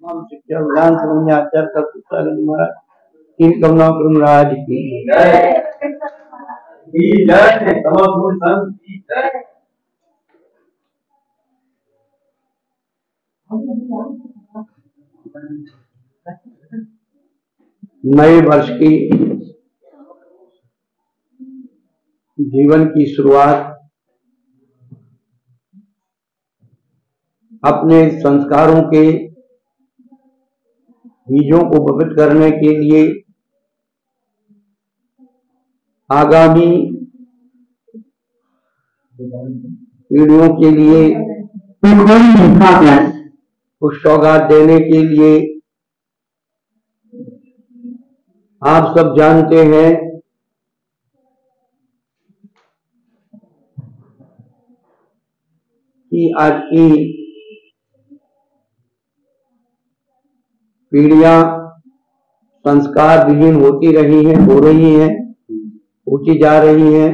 हम शिक्षा विधान समझ आचार का पुस्तक महाराज की करुणा राज की नए वर्ष की जीवन की शुरुआत अपने संस्कारों के बीजों को पवित्र करने के लिए आगामी पीढ़ियों के लिए कुछ सौगात देने के लिए आप सब जानते हैं कि आज की पीढ़ियां संस्कार विहीन होती रही हैं, हो रही हैं, होती जा रही हैं।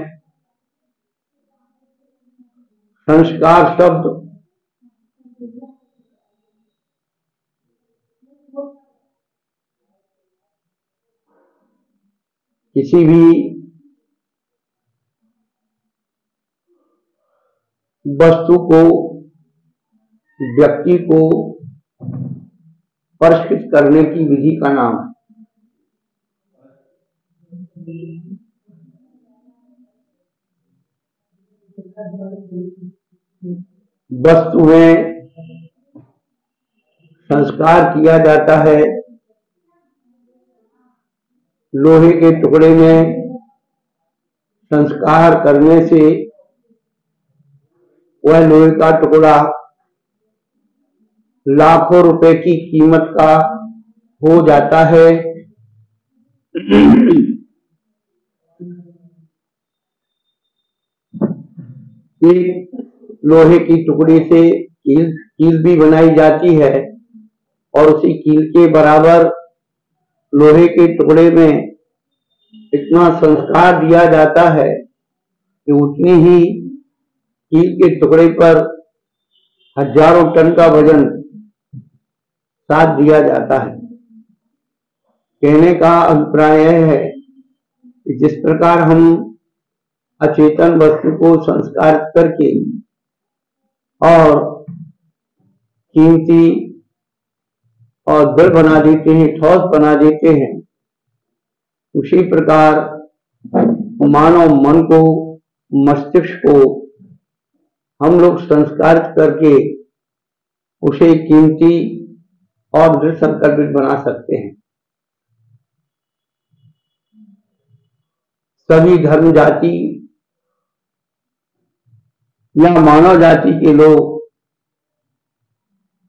संस्कार शब्द किसी भी वस्तु को, व्यक्ति को परिष्कृत करने की विधि का नाम है। वस्तु में संस्कार किया जाता है। लोहे के टुकड़े में संस्कार करने से वह लोहे का टुकड़ा लाखों रुपए की कीमत का हो जाता है। एक लोहे की टुकड़ी से कील भी बनाई जाती है और उसी कील के बराबर लोहे के टुकड़े में इतना संस्कार दिया जाता है कि उतनी ही कील के टुकड़े पर हजारों टन का वजन साथ दिया जाता है। कहने का अभिप्राय यह है कि जिस प्रकार हम अचेतन वस्तु को संस्कारित करके और कीमती और दृढ़ बना देते हैं, ठोस बना देते हैं, उसी प्रकार मानव मन को, मस्तिष्क को हम लोग संस्कारित करके उसे कीमती और दृढ़ संकल्पित बना सकते हैं। सभी धर्म जाति या मानव जाति के लोग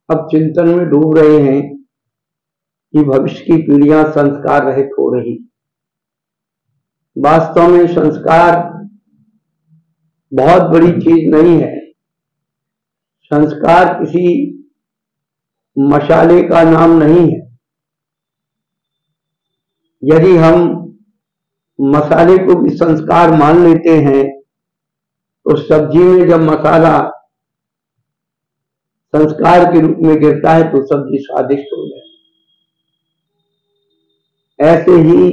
अब चिंतन में डूब रहे हैं कि भविष्य की पीढ़ियां संस्कार रहित हो रही। वास्तव में संस्कार बहुत बड़ी चीज नहीं है। संस्कार किसी मसाले का नाम नहीं है। यदि हम मसाले को भी संस्कार मान लेते हैं तो सब्जी में जब मसाला संस्कार के रूप में गिरता है तो सब्जी स्वादिष्ट हो जाए। ऐसे ही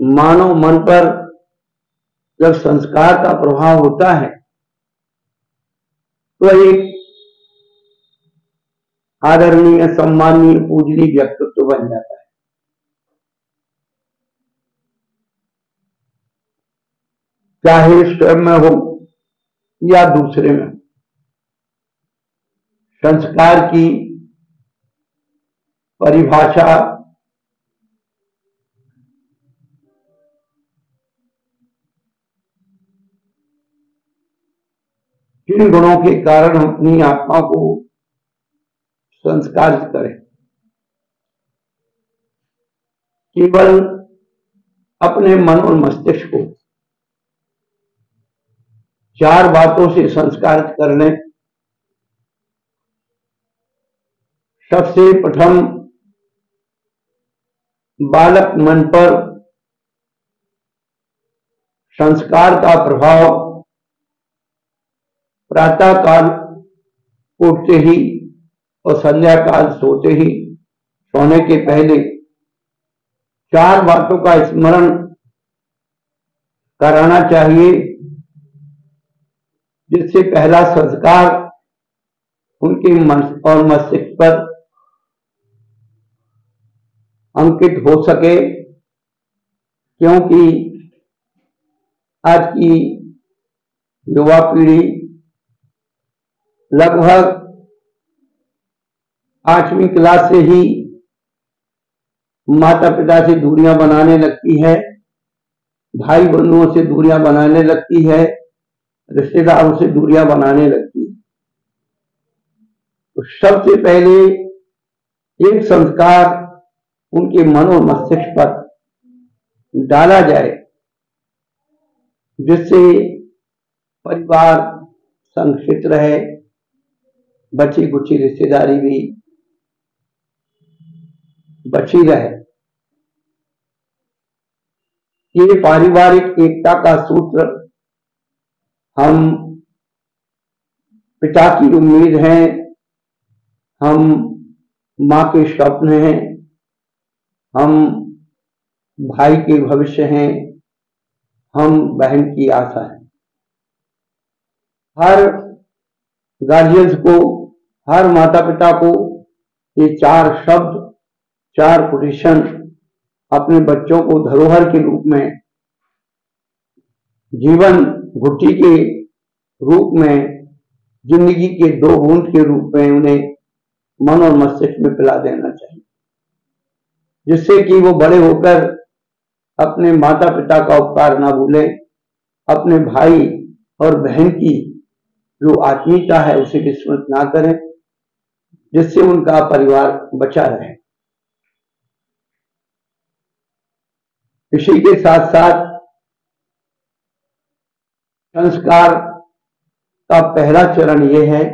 मानव मन पर जब संस्कार का प्रभाव होता है तो एक आदरणीय, सम्माननीय, पूजनीय व्यक्तित्व बन जाता है। चाहे स्वयं में हो या दूसरे में। संस्कार की परिभाषा किन गुणों के कारण हम अपनी आत्मा को संस्कारित करें। केवल अपने मन और मस्तिष्क को 4 बातों से संस्कारित कर लें। सबसे प्रथम बालक मन पर संस्कार का प्रभाव प्रातः काल उठते ही और संध्या काल सोते ही सोने के पहले 4 बातों का स्मरण कराना चाहिए, जिससे पहला संस्कार उनके मन और मस्तिष्क पर अंकित हो सके। क्योंकि आज की युवा पीढ़ी लगभग 8वीं क्लास से ही माता पिता से दूरियां बनाने लगती है, भाई बंधुओं से दूरियां बनाने लगती है, रिश्तेदारों से दूरियां बनाने लगती है। तो सबसे पहले एक संस्कार उनके मन और मस्तिष्क पर डाला जाए, जिससे परिवार संरक्षित रहे, बची कुची रिश्तेदारी भी बची रहे। ये पारिवारिक एकता का सूत्र हम पिता की उम्मीद हैं, हम माँ के स्वप्न हैं, हम भाई के भविष्य हैं, हम बहन की आशा है। हर गार्जियंस को, हर माता पिता को ये 4 शब्द, 4 कोटेशन अपने बच्चों को धरोहर के रूप में, जीवन घुट्टी के रूप में, जिंदगी के 2 बूंद के रूप में उन्हें मन और मस्तिष्क में पिला देना चाहिए, जिससे कि वो बड़े होकर अपने माता पिता का उपकार ना भूलें, अपने भाई और बहन की जो आत्मीयता है उसे विस्मृत ना करें, जिससे उनका परिवार बचा रहे। इसी के साथ साथ संस्कार का पहला चरण यह है।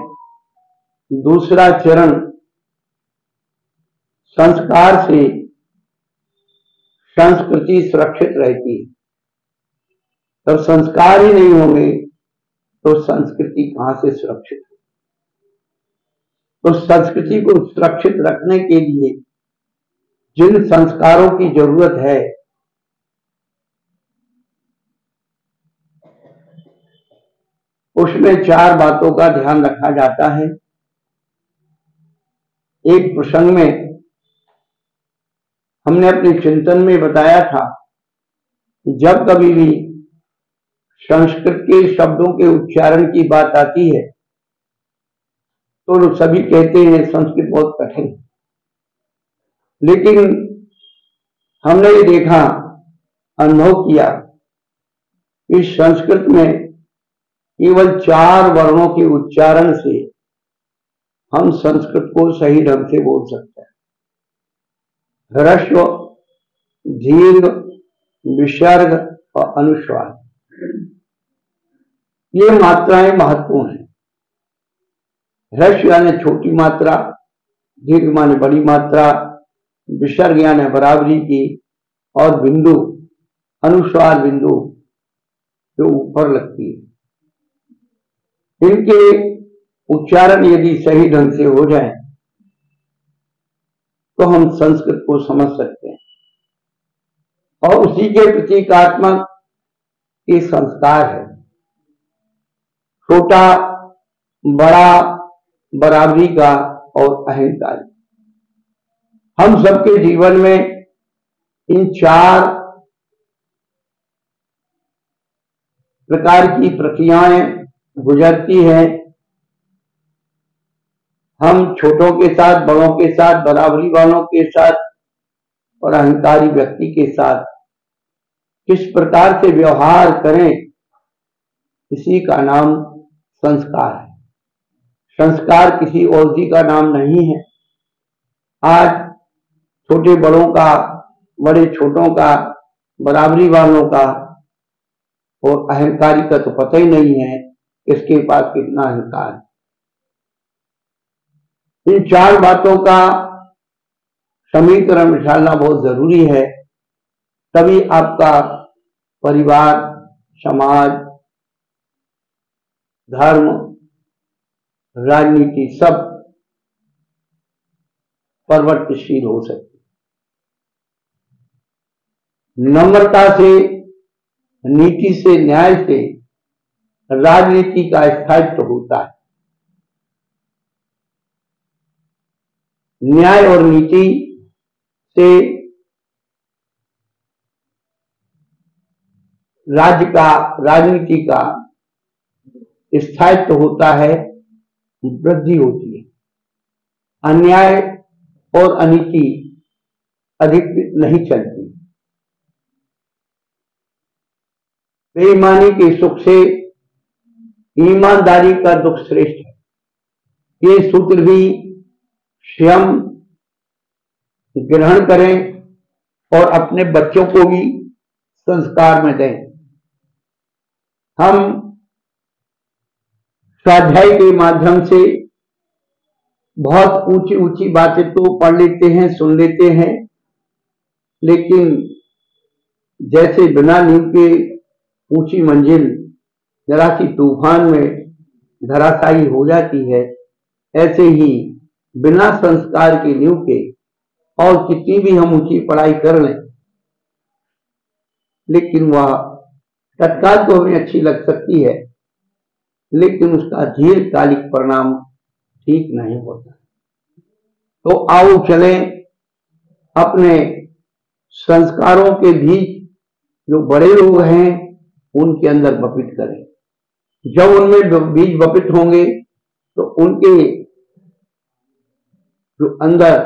दूसरा चरण, संस्कार से संस्कृति सुरक्षित रहती है। जब संस्कार ही नहीं होंगे तो संस्कृति कहां से सुरक्षित है? तो संस्कृति को सुरक्षित रखने के लिए जिन संस्कारों की जरूरत है, उसमें 4 बातों का ध्यान रखा जाता है। एक प्रसंग में हमने अपने चिंतन में बताया था, जब कभी भी संस्कृत के शब्दों के उच्चारण की बात आती है तो लोग सभी कहते हैं संस्कृत बहुत कठिन है। लेकिन हमने ये देखा, अनुभव किया कि संस्कृत में केवल 4 वर्णों के उच्चारण से हम संस्कृत को सही ढंग से बोल सकते हैं। ह्रस्व, दीर्घ, विसर्ग और अनुस्वार, ये मात्राएं महत्वपूर्ण हैं। ह्रस्व यानी छोटी मात्रा, दीर्घ माने बड़ी मात्रा, विसर्ग यानी बराबरी की, और बिंदु, अनुस्वार बिंदु जो ऊपर लगती है। इनके उच्चारण यदि सही ढंग से हो जाए तो हम संस्कृत को समझ सकते हैं, और उसी के प्रतीकात्मक ये संस्कार है। छोटा, बड़ा, बराबरी का और अहंकार। हम सबके जीवन में इन 4 प्रकार की प्रक्रियाएं गुजरती हैं। हम छोटों के साथ, बड़ों के साथ, बराबरी वालों के साथ और अहंकारी व्यक्ति के साथ किस प्रकार से व्यवहार करें, इसी का नाम संस्कार है। संस्कार किसी और चीज का नाम नहीं है। आज छोटे बड़ों का, बड़े छोटों का, बराबरी वालों का और अहंकारी का तो पता ही नहीं है इसके पास कितना अहंकार है। इन 4 बातों का समीकरण निकालना बहुत जरूरी है, तभी आपका परिवार, समाज, धर्म, राजनीति सब परिवर्तनशील हो सकती है। नम्रता से, नीति से, न्याय से राजनीति का स्थायित्व होता है। न्याय और नीति से राज्य का, राजनीति का स्थायित्व होता है, वृद्धि होती है। अन्याय और अनीति अधिक नहीं चलती। बेईमानी के सुख से ईमानदारी का दुख श्रेष्ठ है। ये सूत्र भी स्वयं ग्रहण करें और अपने बच्चों को भी संस्कार में दें। हम स्वाध्याय के माध्यम से बहुत ऊंची ऊंची बातें तो पढ़ लेते हैं, सुन लेते हैं, लेकिन जैसे बिना नींव के ऊंची मंजिल जरा सी तूफान में धराशायी हो जाती है, ऐसे ही बिना संस्कार के नींव के और कितनी भी हम ऊंची पढ़ाई कर लें, लेकिन वह तत्काल तो हमें अच्छी लग सकती है, लेकिन उसका दीर्घकालिक परिणाम ठीक नहीं होता। तो आओ चलें अपने संस्कारों के बीज जो बड़े लोग हैं उनके अंदर बपित करें। जब उनमें बीज बपित होंगे तो उनके जो अंदर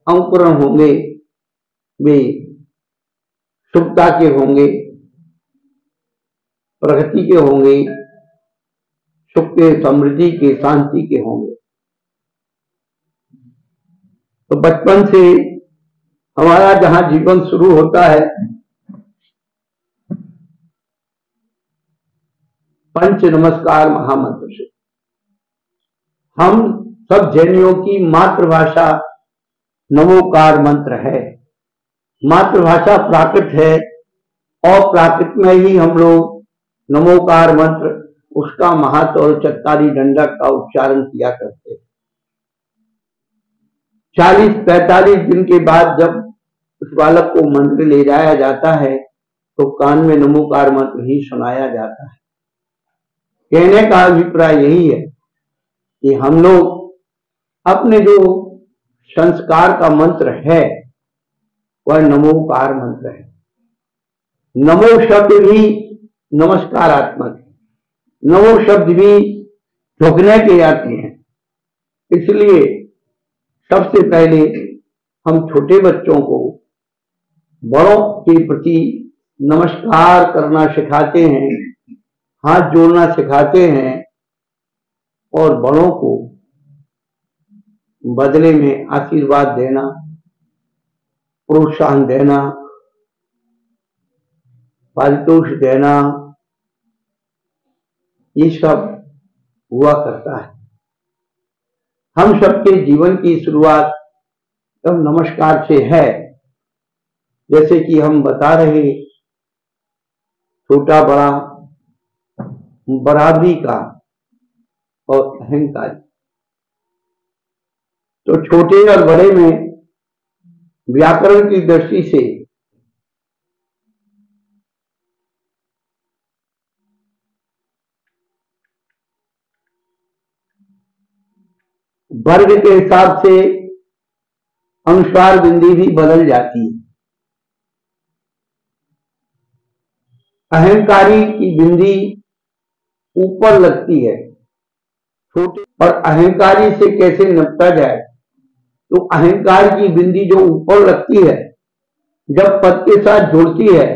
अंकुरण होंगे वे शुभता के होंगे, प्रगति के होंगे, सुख के, समृद्धि के, शांति के होंगे। तो बचपन से हमारा जहां जीवन शुरू होता है, पंच नमस्कार महामंत्र से। हम सब जैनियों की मातृभाषा नमोकार मंत्र है। मातृभाषा प्राकृत है और प्राकृत में ही हम लोग नमोकार मंत्र, उसका महत्व और चत्तारी दंडक का उच्चारण किया करते हैं। 40-45 दिन के बाद जब उस बालक को मंत्र ले जाया जाता है तो कान में नमोकार मंत्र ही सुनाया जाता है। कहने का अभिप्राय यही है कि हम लोग अपने जो संस्कार का मंत्र है वह नमोकार मंत्र है। नमो शब्द भी नमस्कारात्मक है। नमो शब्द भी झुकने के आते हैं। इसलिए सबसे पहले हम छोटे बच्चों को बड़ों के प्रति नमस्कार करना सिखाते हैं, हाथ जोड़ना सिखाते हैं और बड़ों को बदले में आशीर्वाद देना, प्रोत्साहन देना, पारितोष देना, ये सब हुआ करता है। हम सबके जीवन की शुरुआत तब नमस्कार से है। जैसे कि हम बता रहे, छोटा बड़ा, बराबरी का और अहंकार। तो छोटे और बड़े में व्याकरण की दृष्टि से वर्ग के हिसाब से अनुस्वार बिंदी भी बदल जाती है। अहंकारी की बिंदी ऊपर लगती है। छोटे और अहंकारी से कैसे निपटा जाए, तो अहंकार की बिंदी जो ऊपर लगती है, जब पद के साथ जुड़ती है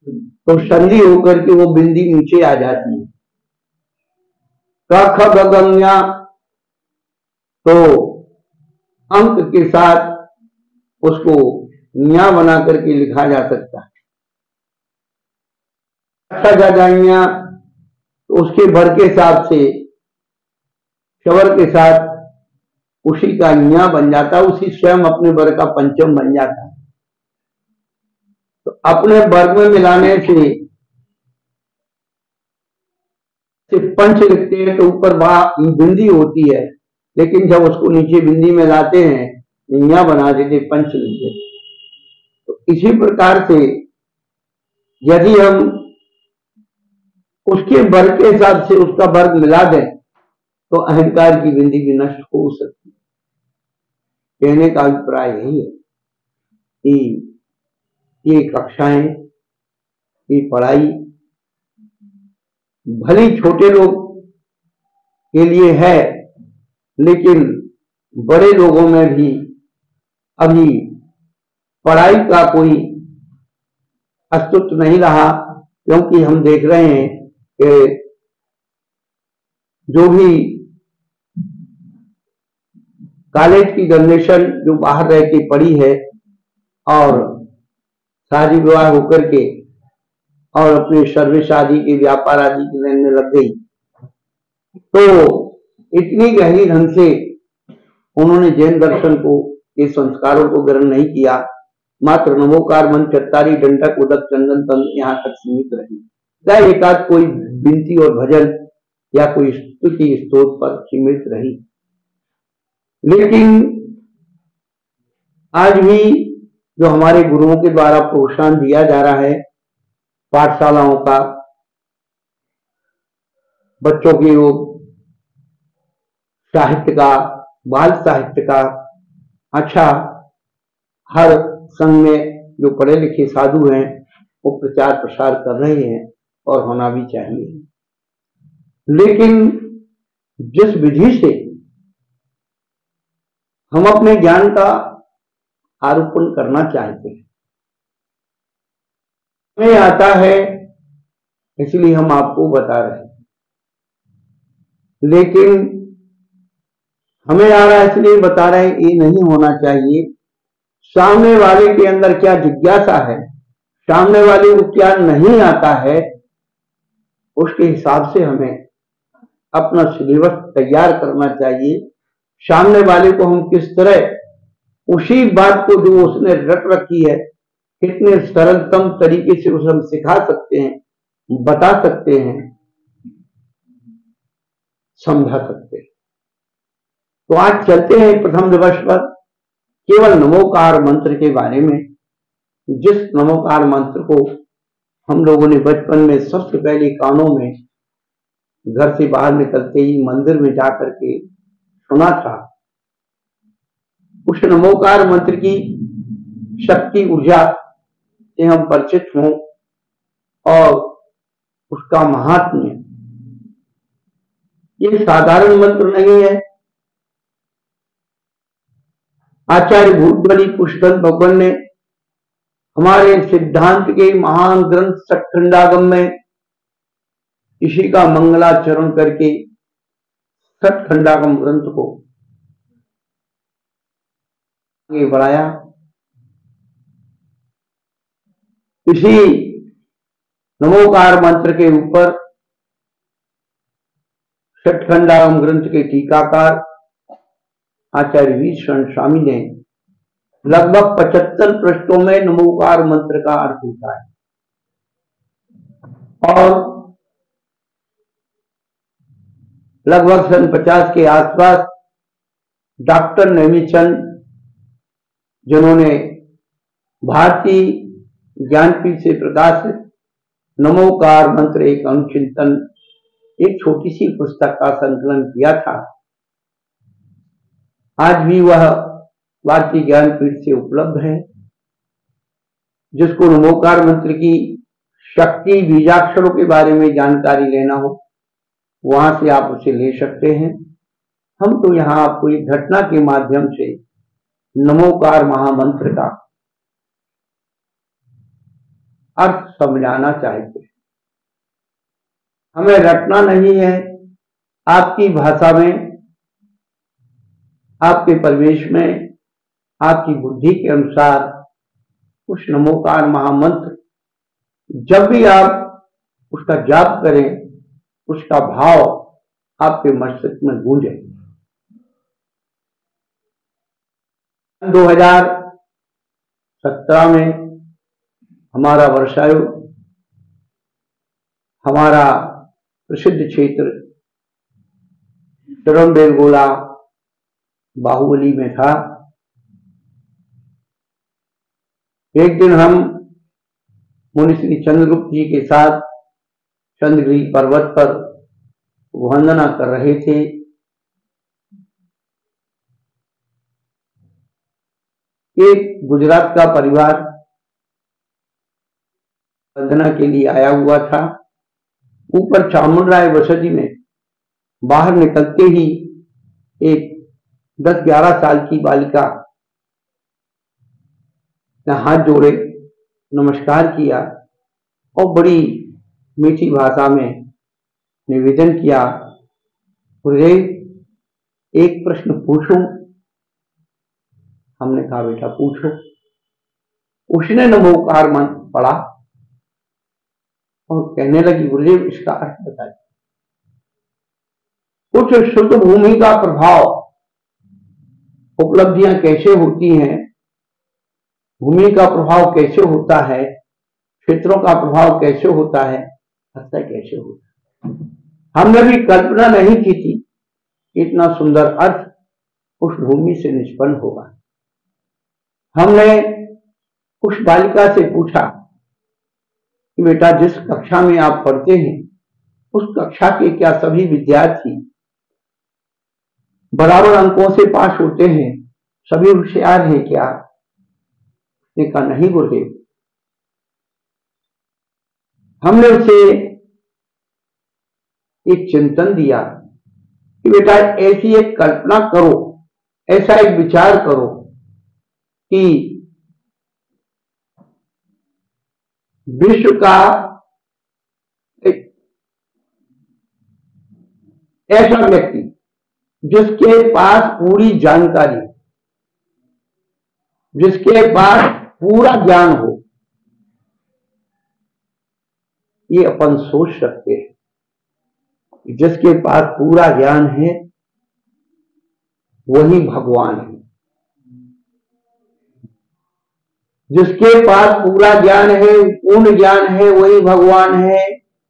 तो संधि होकर के वो बिंदी नीचे आ जाती है। क ख ग घ ङ तो अंक के साथ उसको न्या बना करके लिखा जा सकता है। तो उसके भर के हिसाब से शवर के साथ उसी का न्या बन जाता है, उसी स्वयं अपने वर्ग का पंचम बन जाता है। तो अपने वर्ग में मिलाने से पंच लिखते हैं तो ऊपर बिंदी होती है, लेकिन जब उसको नीचे बिंदी में लाते हैं निया बना देते पंचलिंग। तो इसी प्रकार से यदि हम उसके वर्ग के हिसाब से उसका वर्ग मिला दें तो अहंकार की बिंदी भी नष्ट हो सकती है। कहने का अभिप्राय यही है कि ये कक्षाएं, ये पढ़ाई भले छोटे लोग के लिए है, लेकिन बड़े लोगों में भी अभी पढ़ाई का कोई अस्तित्व नहीं रहा, क्योंकि हम देख रहे हैं कि जो भी कॉलेज की जनरेशन जो बाहर रह के पढ़ी है और शादी विवाह होकर के और अपने सर्विस आदि के व्यापार आदि की लाइन में लग गई, तो इतनी गहरी ढंग से उन्होंने जैन दर्शन को, के संस्कारों को ग्रहण नहीं किया। मात्र नमोकार मंत्र, चत्तारी, दंडक, उदक, चंदन, तंत्र यहाँ तक सीमित रही। चाहे एकाध कोई विनती और भजन या कोई स्तुति स्तोत्र पर सीमित रही। लेकिन आज भी जो हमारे गुरुओं के द्वारा प्रोत्साहन दिया जा रहा है पाठशालाओं का, बच्चों के साहित्य का, बाल साहित्य का, अच्छा, हर संघ में जो पढ़े लिखे साधु हैं वो प्रचार प्रसार कर रहे हैं और होना भी चाहिए। लेकिन जिस विधि से हम अपने ज्ञान का आरोपण करना चाहते हैं, हमें आता है इसलिए हम आपको बता रहे हैं, लेकिन हमें आ रहा है इसलिए बता रहे हैं, ये नहीं होना चाहिए। सामने वाले के अंदर क्या जिज्ञासा है, सामने वाले को क्या नहीं आता है, उसके हिसाब से हमें अपना सिलेबस तैयार करना चाहिए। सामने वाले को हम किस तरह उसी बात को जो उसने रट रखी है कितने सरलतम तरीके से उसे हम सिखा सकते हैं, बता सकते हैं, समझा सकते हैं। तो आज चलते हैं प्रथम दिवस पर केवल नमोकार मंत्र के बारे में। जिस नमोकार मंत्र को हम लोगों ने बचपन में सबसे पहले कानों में घर से बाहर निकलते ही मंदिर में जाकर के सुना था, उस नमोकार मंत्र की शक्ति ऊर्जा से हम परिचित हों और उसका महात्म्य, ये साधारण मंत्र नहीं है। आचार्य भूतबली पुष्कल भगवान ने हमारे सिद्धांत के महान ग्रंथ सठखंडागम में इसी का मंगलाचरण करके सठखंडागम ग्रंथ को आगे बढ़ाया। इसी नमोकार मंत्र के ऊपर सठखंडागम ग्रंथ के टीकाकार आचार्य वीर शरण स्वामी ने लगभग 75 पृष्ठों में नमोकार मंत्र का अर्थ लिखा है और लगभग सन 50 के आसपास डॉक्टर नेमिचंद, जिन्होंने भारतीय ज्ञानपीठ से प्रकाशित नमोकार मंत्र एक अनुचिंतन, एक छोटी सी पुस्तक का संकलन किया था, आज भी वह भारतीय ज्ञानपीठ से उपलब्ध है। जिसको नमोकार मंत्र की शक्ति, बीजाक्षरों के बारे में जानकारी लेना हो, वहां से आप उसे ले सकते हैं। हम तो यहाँ आपको एक घटना के माध्यम से नमोकार महामंत्र का अर्थ समझाना चाहते हैं। हमें रटना नहीं है, आपकी भाषा में, आपके परिवेश में, आपकी बुद्धि के अनुसार उस नमोकार महामंत्र जब भी आप उसका जाप करें, उसका भाव आपके मस्तिष्क में गूंजे। 2017 में हमारा वर्षायु, हमारा प्रसिद्ध क्षेत्र तरम बेलगोला बाहुबली में था। एक दिन हम मुनि श्री चंद्रगुप्त जी के साथ चंद्रगिरी पर्वत पर वंदना कर रहे थे। एक गुजरात का परिवार वंदना के लिए आया हुआ था। ऊपर चामुंडराय बसती में बाहर निकलते ही एक 10-11 साल की बालिका ने हाथ जोड़े, नमस्कार किया और बड़ी मीठी भाषा में निवेदन किया, गुरुदेव एक प्रश्न पूछूं? हमने कहा बेटा पूछो। उसने नमोकार मंत्र पढ़ा और कहने लगी, गुरुदेव इसका अर्थ बताइए। कुछ शुद्ध भूमि का प्रभाव, उपलब्धियां कैसे होती हैं, भूमि का प्रभाव कैसे होता है, क्षेत्रों का प्रभाव कैसे होता है, ऐसा कैसे होता है। हमने भी कल्पना नहीं की थी इतना सुंदर अर्थ उस भूमि से निष्पन्न होगा। हमने उस बालिका से पूछा कि बेटा जिस कक्षा में आप पढ़ते हैं उस कक्षा के क्या सभी विद्यार्थी बराबर अंकों से पास होते हैं, सभी होशियार हैं क्या? उसने कहा नहीं गुरुदेव। हमने उसे एक चिंतन दिया कि बेटा ऐसी एक कल्पना करो, ऐसा एक विचार करो कि विश्व का एक ऐसा व्यक्ति जिसके पास पूरी जानकारी, जिसके पास पूरा ज्ञान हो, ये अपन सोच सकते हैं जिसके पास पूरा ज्ञान है वही भगवान है। जिसके पास पूरा ज्ञान है, पूर्ण ज्ञान है, वही भगवान है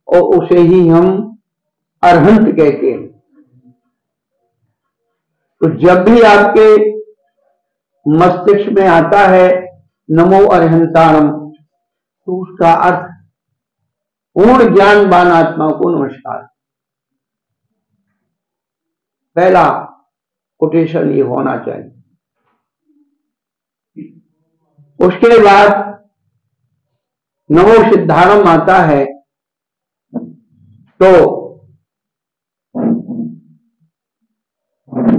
और उसे ही हम अरहंत कहते हैं। तो जब भी आपके मस्तिष्क में आता है नमो अरहंताणम, तो उसका अर्थ पूर्ण ज्ञानवान आत्मा को नमस्कार। पहला कोटेशन ये होना चाहिए। उसके बाद नमो सिद्धारम आता है। तो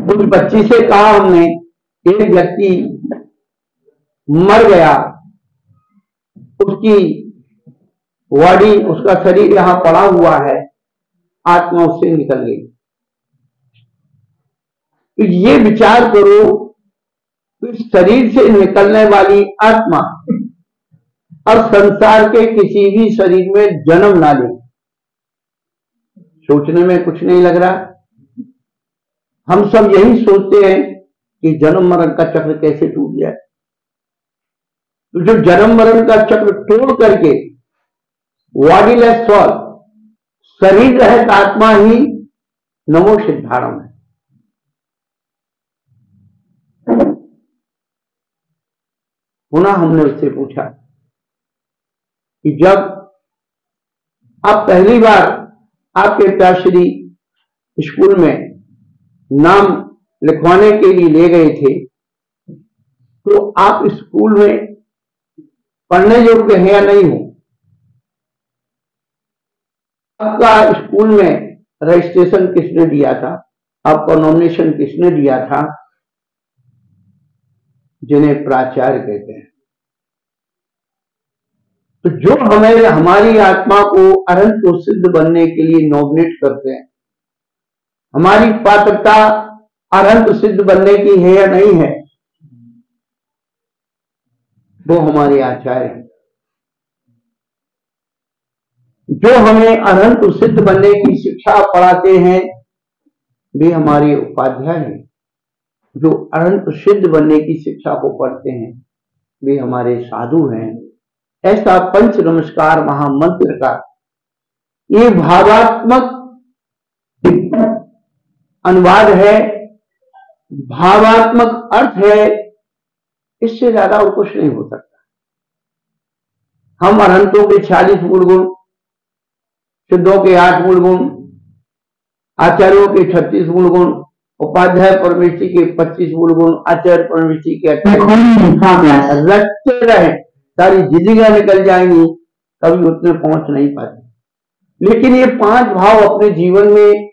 उस बच्ची से कहा हमने, एक व्यक्ति मर गया, उसकी बॉडी, उसका शरीर यहां पड़ा हुआ है, आत्मा उससे निकल गई। तो ये विचार करो, इस शरीर से निकलने वाली आत्मा और संसार के किसी भी शरीर में जन्म ना ले। सोचने में कुछ नहीं लग रहा। हम सब यही सोचते हैं कि जन्म मरण का चक्र कैसे टूट जाए। तो जो जन्म मरण का चक्र तोड़ करके बॉडीलेस सॉल, शरीर रहित आत्मा ही नमो सिद्धारम है। पुनः हमने उससे पूछा कि जब आप पहली बार आपके पिताश्री स्कूल में नाम लिखवाने के लिए ले गए थे, तो आप स्कूल में पढ़ने योग्य है या नहीं हो? आपका स्कूल में रजिस्ट्रेशन किसने दिया था? आपका नॉमिनेशन किसने दिया था? जिन्हें प्राचार्य कहते हैं। तो जो हमें हमारी आत्मा को अनंत को सिद्ध बनने के लिए नॉमिनेट करते हैं, हमारी पात्रता अनंत सिद्ध बनने की है या नहीं है, वो हमारे आचार्य हैं। जो हमें अनंत सिद्ध बनने की शिक्षा पढ़ाते हैं वे हमारे उपाध्याय हैं। जो अनंत सिद्ध बनने की शिक्षा को पढ़ते हैं वे हमारे साधु हैं। ऐसा पंच नमस्कार महामंत्र का ये भावात्मक अनुवाद है, भावात्मक अर्थ है। इससे ज्यादा और कुछ नहीं हो सकता। हम अरहंतों के 46 मूल गुण, सिद्धों के 8 मूल गुण, आचार्यों के 36 मूल गुण, उपाध्याय परमेश्वरी के 25 मूल गुण, आचार्य परमेश्वरी के 28 रखते रहे, सारी जिंदगियां निकल जाएंगी, कभी उतने पहुंच नहीं पाते। लेकिन ये 5 भाव अपने जीवन में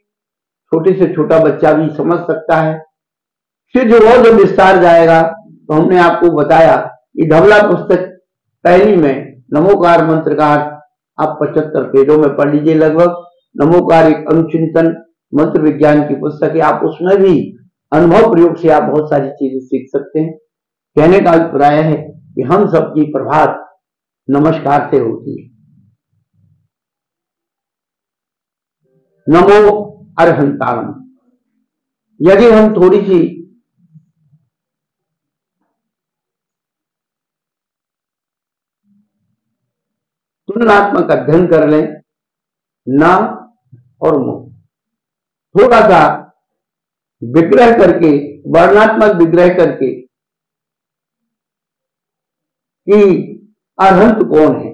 छोटे से छोटा बच्चा भी समझ सकता है। फिर जो और जो विस्तार जाएगा, तो हमने आपको बताया कि धवला पुस्तक पहली में नमोकार मंत्र का आप 75 पेजों में पढ़ लीजिए लगभग। नमोकार एक अनुचिंतन मंत्र विज्ञान की पुस्तक है, आप उसमें भी अनुभव प्रयोग से आप बहुत सारी चीजें सीख सकते हैं। कहने का अभिप्राय है कि हम सबकी प्रभात नमस्कार से होती है। नमो अरहंतारम। यदि हम थोड़ी सी तुलनात्मक अध्ययन कर लें, ना और मुंह, थोड़ा सा विग्रह करके, वर्णात्मक विग्रह करके कि अरहंत कौन है,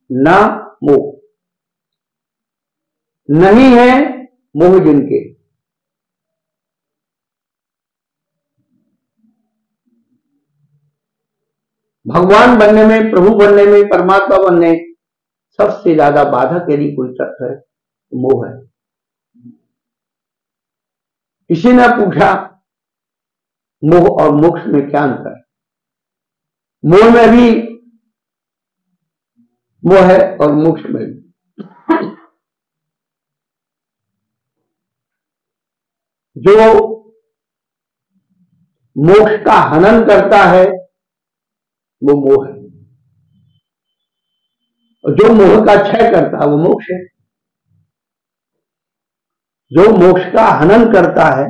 ना मोह, नहीं है मोह जिनके, भगवान बनने में, प्रभु बनने में, परमात्मा बनने सबसे ज्यादा बाधक यदि कोई तत्व है तो मोह है। किसी ने पूछा मोह और मोक्ष में क्या अंतर है? मोह में भी मोह है और मोक्ष में भी। जो मोक्ष का हनन करता है वो मोह है, और जो मोह का क्षय करता है वो मोक्ष है। जो मोक्ष का हनन करता है,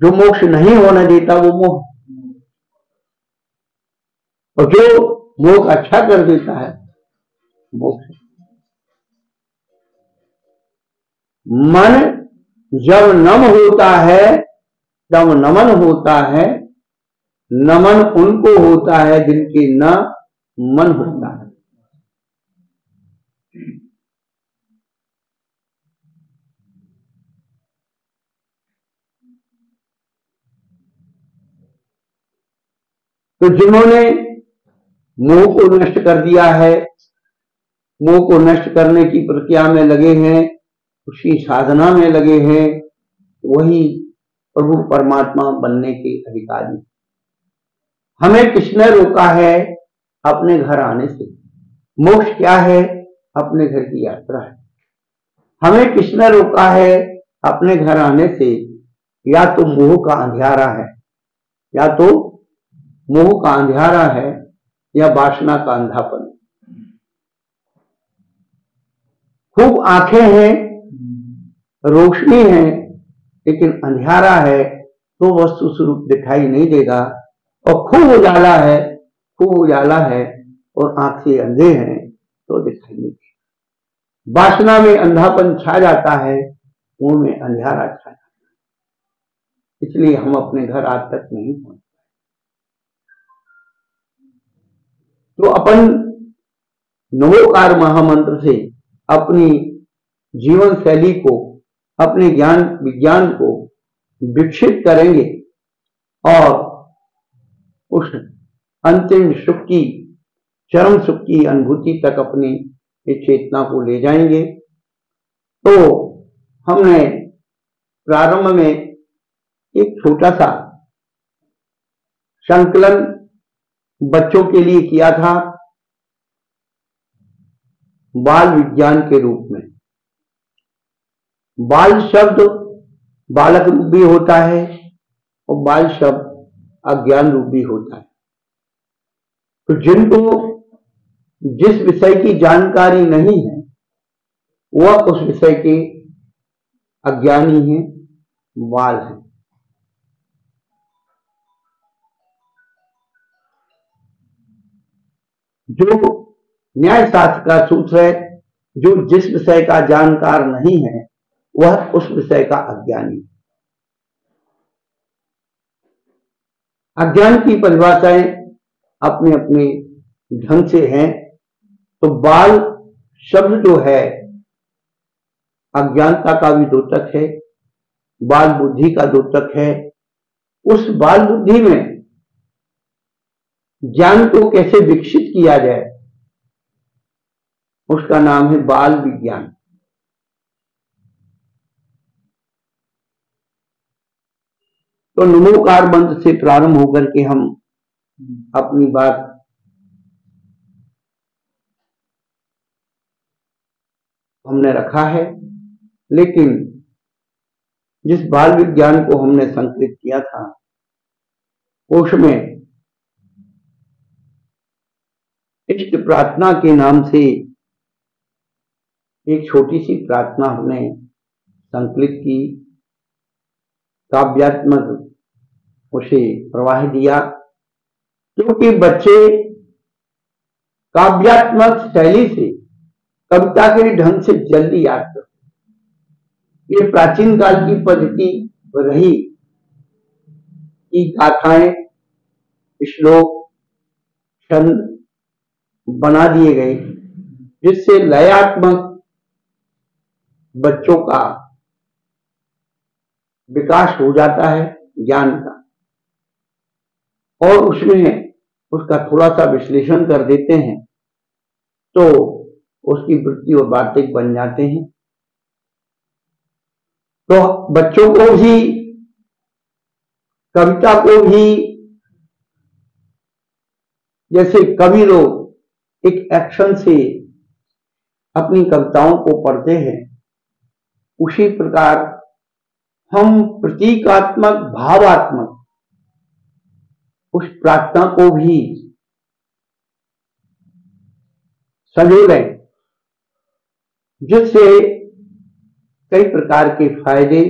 जो मोक्ष नहीं होने देता वो मोह, और जो मोह का क्षय कर देता है मोक्ष। मन जब नम होता है तब नमन होता है, नमन उनको होता है जिनके न मन होता है। तो जिन्होंने मोह को नष्ट कर दिया है, मोह को नष्ट करने की प्रक्रिया में लगे हैं, उसी साधना में लगे हैं, वही प्रभु परमात्मा बनने के अधिकारी। हमें किसने रोका है अपने घर आने से? मोक्ष क्या है? अपने घर की यात्रा है। हमें किसने रोका है अपने घर आने से? या तो मोह का अंधियारा है, या तो मोह का अंधियारा है, या वासना का अंधापन। खूब आंखें हैं, रोशनी है, लेकिन अंधियारा है तो वस्तु स्वरूप दिखाई नहीं देगा, और खूब उजाला है, खूब उजाला है और आंख से अंधे हैं तो दिखाई नहीं देगा। वासना में अंधापन छा जाता है, मुंह में अंधियारा छा जाता है, इसलिए हम अपने घर आज तक नहीं पहुंच। तो अपन नमोकार महामंत्र से अपनी जीवन शैली को, अपने ज्ञान विज्ञान को विकसित करेंगे और उस अंतिम सुख की, चरम सुख की अनुभूति तक अपनी इस चेतना को ले जाएंगे। तो हमने प्रारंभ में एक छोटा सा संकलन बच्चों के लिए किया था, बाल विज्ञान के रूप में। बाल शब्द बालक रूप भी होता है और बाल शब्द अज्ञान रूप भी होता है। तो जिनको जिस विषय की जानकारी नहीं है वह उस विषय के अज्ञानी हैं, बाल हैं। जो न्याय शास्त्र का सूत्र है, जो जिस विषय का जानकार नहीं है वह उस विषय का अज्ञानी है। अज्ञान की परिभाषाएं अपने अपने ढंग से हैं, तो बाल शब्द जो है अज्ञानता का भी द्योतक है, बाल बुद्धि का द्योतक है। उस बाल बुद्धि में ज्ञान को कैसे विकसित किया जाए, उसका नाम है बाल विज्ञान। तो नमोकार मंत्र से प्रारंभ होकर के हम अपनी बात हमने रखा है, लेकिन जिस बाल विज्ञान को हमने संकलित किया था उसमें इष्ट प्रार्थना के नाम से एक छोटी सी प्रार्थना हमने संकलित की, काव्यात्मक उसे प्रवाह दिया, क्योंकि बच्चे काव्यात्मक शैली से कविता के ढंग से जल्दी याद करते। ये प्राचीन काल की पद्धति रही कि गाथाएं, श्लोक, छंद बना दिए गए, जिससे लयात्मक बच्चों का विकास हो जाता है ज्ञान का, और उसमें उसका थोड़ा सा विश्लेषण कर देते हैं तो उसकी वृत्ति और वार्तिक बन जाते हैं। तो बच्चों को भी, कविता को भी, जैसे कवि लोग एक एक्शन से अपनी कविताओं को पढ़ते हैं, उसी प्रकार हम प्रतीकात्मक, भावात्मक उस प्रार्थना को भी संजो लें, जिससे कई प्रकार के फायदे।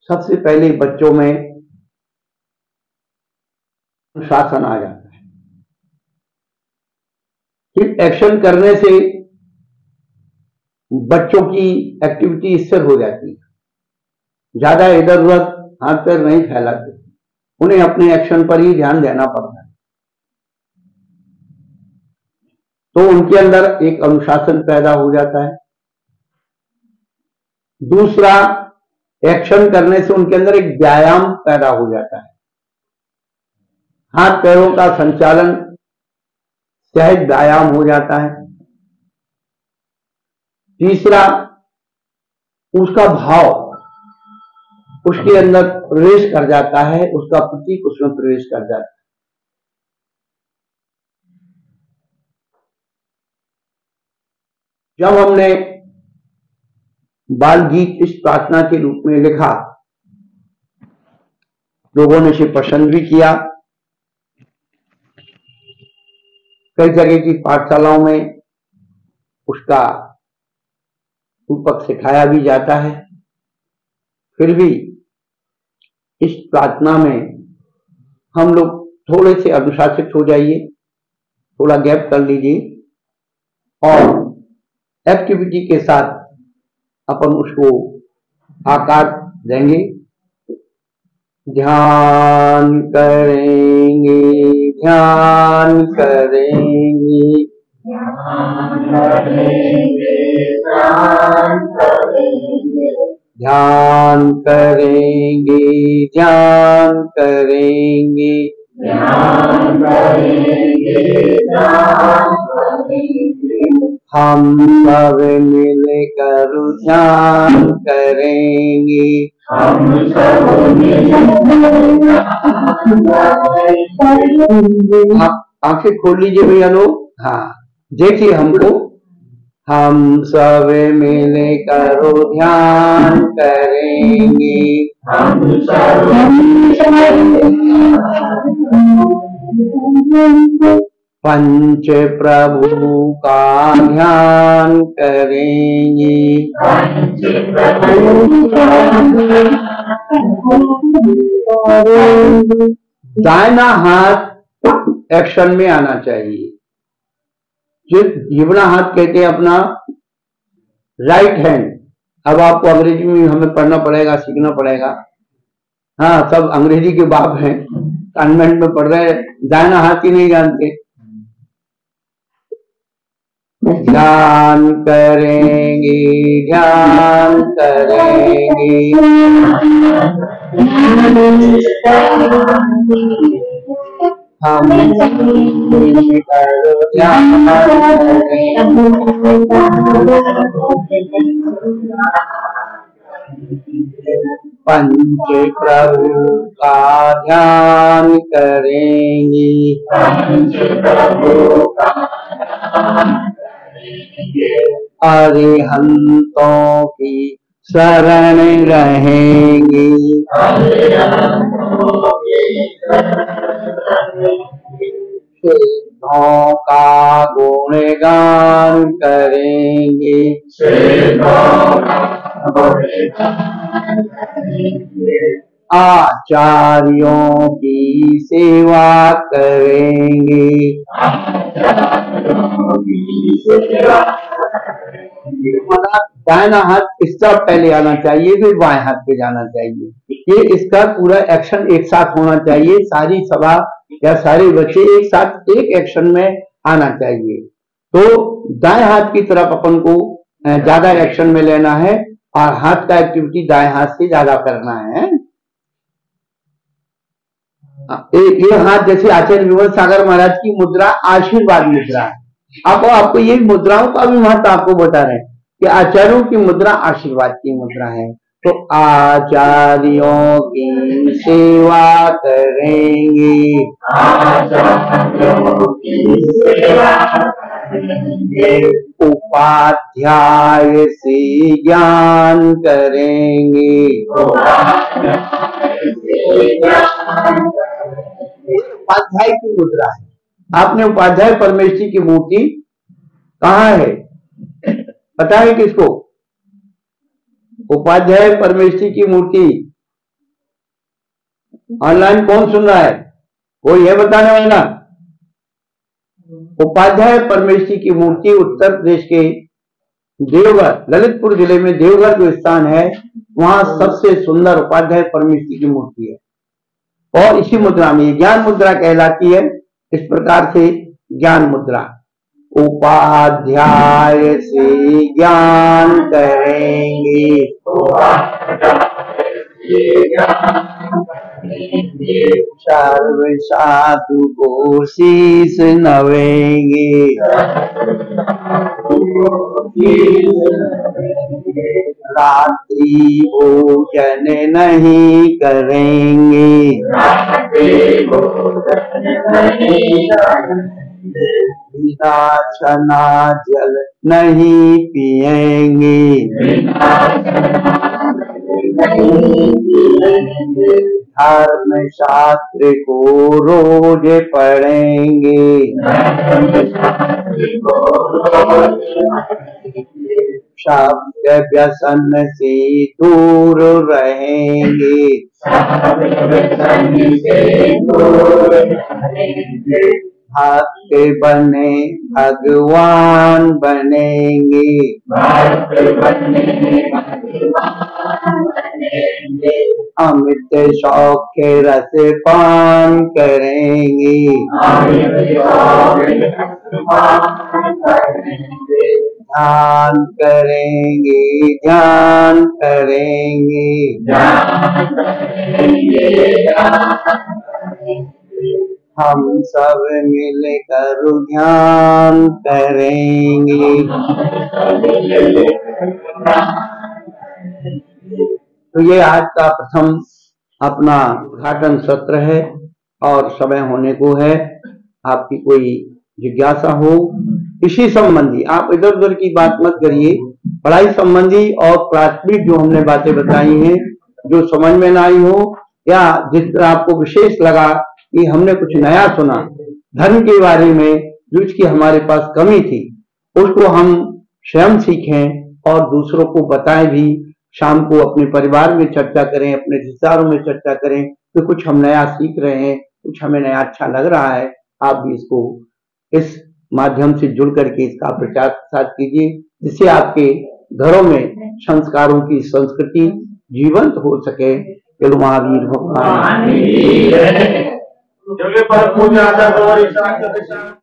सबसे पहले बच्चों में अनुशासन आ जाता है, फिर एक्शन करने से बच्चों की एक्टिविटी स्थिर हो जाती है, ज्यादा इधर उधर हाथ पैर नहीं फैलाते, उन्हें अपने एक्शन पर ही ध्यान देना पड़ता है। तो उनके अंदर एक अनुशासन पैदा हो जाता है। दूसरा, एक्शन करने से उनके अंदर एक व्यायाम पैदा हो जाता है, हाथ पैरों का संचालन सहज व्यायाम हो जाता है। तीसरा, उसका भाव उसके अंदर प्रवेश कर जाता है, उसका प्रतीक उसमें प्रवेश कर जाता है। जब हमने बाल गीत इस प्रार्थना के रूप में लिखा, लोगों ने इसे पसंद भी किया। कई जगह की पाठशालाओं में उसका रूपक सिखाया भी जाता है। फिर भी इस प्रार्थना में हम लोग थोड़े से अनुशासित हो जाइए, थोड़ा गैप कर लीजिए और एक्टिविटी के साथ अपन उसको आकार देंगे। ध्यान करेंगे, ध्यान करेंगे, ध्यान करेंगे, ध्यान करेंगे, ध्यान करेंगे, ध्यान करेंगे, ध्यान करेंगे, ध्यान करेंगे, हम सब मिलकर ध्यान करेंगे, हम सब आंखें खोल लीजिए भैया लोग। हाँ, देखिए हमको, हम सब मिलकर ध्यान करेंगे, हम सब पंच प्रभु का ध्यान करेंगे, पंच प्रभु दाहिना हाथ एक्शन में आना चाहिए। जो जीवना हाथ कहते हैं अपना राइट हैंड। अब आपको अंग्रेजी में हमें पढ़ना पड़ेगा, सीखना पड़ेगा। हाँ, सब अंग्रेजी के बाप हैं, कॉन्वेंट में पढ़ रहे हैं, दाहिना हाथ ही नहीं जानते। ध्यान करेंगे, ध्यान करेंगे। हम ध्यान पंच प्रभु का ध्यान करेंगे, अरिहंतों की शरण रहेंगे, सिद्धों का गुणगान करेंगे, आचार्यों की सेवा करेंगे, दाहिना हाथ इसका पहले आना चाहिए, फिर बाएं हाथ पे जाना चाहिए। ये इसका पूरा एक्शन एक साथ होना चाहिए, सारी सभा या सारे बच्चे एक साथ एक एक्शन में आना चाहिए। तो दाएं हाथ की तरफ अपन को ज्यादा एक्शन में लेना है और हाथ का एक्टिविटी दाएं हाथ से ज्यादा करना है। ये हाथ जैसे आचार्य विमल सागर महाराज की मुद्रा आशीर्वाद मुद्रा है। आपको ये मुद्राओं का भी महत्व आपको बता रहे हैं कि आचार्यों की मुद्रा आशीर्वाद की मुद्रा है। तो आचार्यों की सेवा करेंगे, उपाध्याय से ज्ञान करेंगे, उपाध्याय की मुद्रा है। आपने उपाध्याय परमेश्वरी की मूर्ति कहाँ है पता है किसको? उपाध्याय परमेश्वरी की मूर्ति ऑनलाइन कौन सुन रहा है? कोई है बताने वाला? उपाध्याय परमेश्वरी की मूर्ति उत्तर प्रदेश के देवघर, ललितपुर जिले में देवघर जो स्थान है वहां सबसे सुंदर उपाध्याय परमेश्वरी की मूर्ति है। और इसी मुद्रा में ज्ञान मुद्रा कहलाती है। इस प्रकार से ज्ञान मुद्रा, उपाध्याय से ज्ञान करेंगे, सर्व साधु को शीस नवेंगे, रात्रि भोजन नहीं करेंगे, बिना छना जल नहीं पिएंगे, धर्म शास्त्र को रोज पढ़ेंगे, शब्द व्यसन से दूर रहेंगे, भक्त बने भगवान बनेंगे, अमृत शौक रस पान करेंगे, ध्यान करेंगे, ध्यान करेंगे, हम सब मिलकर ध्यान करेंगे। तो ये आज का प्रथम अपना उद्घाटन सत्र है और समय होने को है। आपकी कोई जिज्ञासा हो इसी संबंधी, आप इधर उधर की बात मत करिए, पढ़ाई संबंधी और प्राथमिक जो हमने बातें बताई हैं, जो समझ में ना आई हो या जिस तरह आपको विशेष लगा कि हमने कुछ नया सुना धर्म के बारे में, जो इसकी हमारे पास कमी थी, उसको हम स्वयं सीखें और दूसरों को बताएं भी। शाम को अपने परिवार में चर्चा करें, अपने रिश्तेदारों में चर्चा करें कि कुछ हम नया सीख रहे हैं, कुछ हमें नया अच्छा लग रहा है। आप भी इसको इस माध्यम से जुड़ करके इसका प्रचार प्रसार कीजिए, जिससे आपके घरों में संस्कारों की संस्कृति जीवंत हो सके। चलो महावीर भगवान